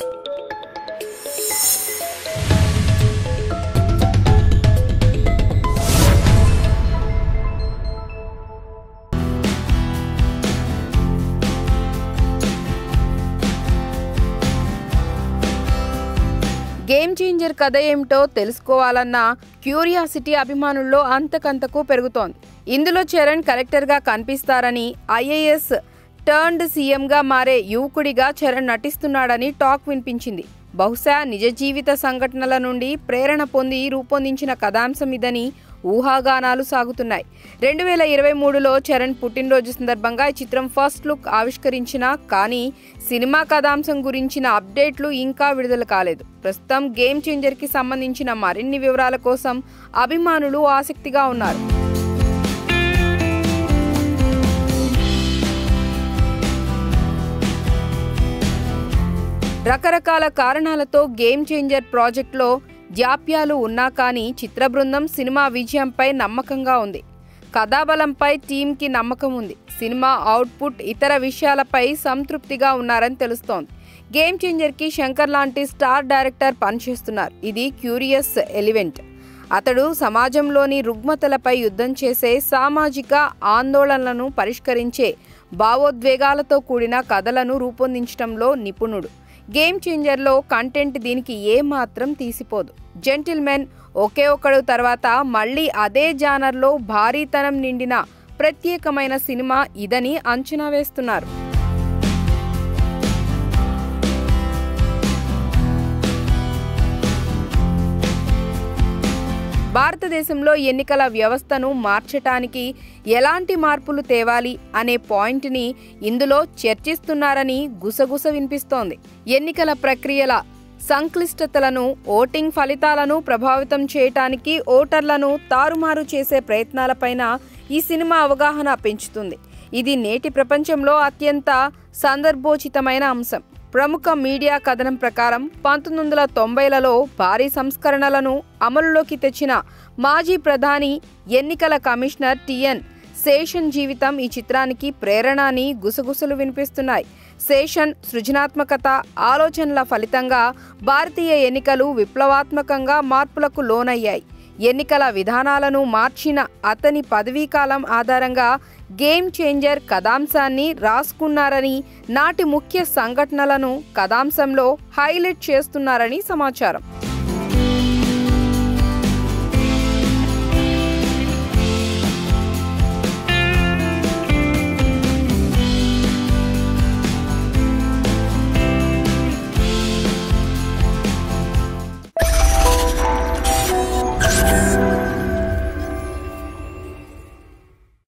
Game changer కథ ఏమిటో తెలుసుకోవాలన్న క్యూరియాసిటీ అభిమానుల్లో అంతకంతకు పెరుగుతోంది. ఇందులో చరణ్ కలెక్టర్గా కనిపిస్తారని, ఐఏఎస్ టర్న్డ్ సీఎంగా మారే యువకుడిగా చరణ్ నటిస్తున్నాడని టాక్ వినిపించింది. బహుశా నిజ జీవిత సంఘటనల నుండి ప్రేరణ పొంది రూపొందించిన కథాంశం ఇదని ఊహాగానాలు సాగుతున్నాయి. 2023లో చరణ్ పుట్టినరోజు సందర్భంగా ఈ చిత్రం ఫస్ట్ లుక్ ఆవిష్కరించినా కానీ సినిమా కథాంశం గురించిన అప్డేట్లు ఇంకా విడుదల కాలేదు. ప్రస్తుతం గేమ్ చేంజర్కి సంబంధించిన మరిన్ని వివరాల కోసం అభిమానులు ఆసక్తిగా ఉన్నారు. రకరకాల కారణాలతో గేమ్ చేంజర్ ప్రాజెక్టులో జాప్యాలు ఉన్నా కానీ చిత్ర బృందం సినిమా విజయంపై నమ్మకంగా ఉంది. కథాబలంపై టీంకి నమ్మకం ఉంది. సినిమా అవుట్పుట్ ఇతర విషయాలపై సంతృప్తిగా ఉన్నారని తెలుస్తోంది. గేమ్ చేంజర్కి శంకర్ లాంటి స్టార్ డైరెక్టర్ పనిచేస్తున్నారు. ఇది క్యూరియస్ ఎలిమెంట్. అతడు సమాజంలోని రుగ్మతలపై యుద్ధం చేసే, సామాజిక ఆందోళనలను పరిష్కరించే, భావోద్వేగాలతో కూడిన కథలను రూపొందించడంలో నిపుణుడు. గేమ్ చేంజర్లో కంటెంట్ దీనికి ఏమాత్రం తీసిపోదు. జెంటిల్మెన్, ఒకే ఒక్కడు తర్వాత మళ్ళీ అదే జానర్లో భారీతనం నిండిన ప్రత్యేకమైన సినిమా ఇదని అంచనా వేస్తున్నారు. భారతదేశంలో ఎన్నికల వ్యవస్థను మార్చటానికి ఎలాంటి మార్పులు తేవాలి అనే పాయింట్ని ఇందులో చర్చిస్తున్నారని గుసగుస వినిపిస్తోంది. ఎన్నికల ప్రక్రియల సంక్లిష్టతలను, ఓటింగ్ ఫలితాలను ప్రభావితం చేయటానికి ఓటర్లను తారుమారు చేసే ప్రయత్నాలపైన ఈ సినిమా అవగాహన పెంచుతుంది. ఇది నేటి ప్రపంచంలో అత్యంత సందర్భోచితమైన అంశం. ప్రముఖ మీడియా కథనం ప్రకారం 1990లలో భారీ సంస్కరణలను అమలులోకి తెచ్చిన మాజీ ప్రధాని, ఎన్నికల కమిషనర్ టిఎన్ శేషన్ జీవితం ఈ చిత్రానికి ప్రేరణ అని గుసగుసలు వినిపిస్తున్నాయి. శేషన్ సృజనాత్మకత, ఆలోచనల ఫలితంగా భారతీయ ఎన్నికలు విప్లవాత్మకంగా మార్పులకు లోనయ్యాయి. ఎన్నికల విధానాలను మార్చిన అతని పదవీకాలం ఆధారంగా గేమ్ చేంజర్ కథాంశాన్ని రాసుకున్నారని, నాటి ముఖ్య సంఘటనలను కథాంశంలో హైలైట్ చేస్తున్నారని సమాచారం.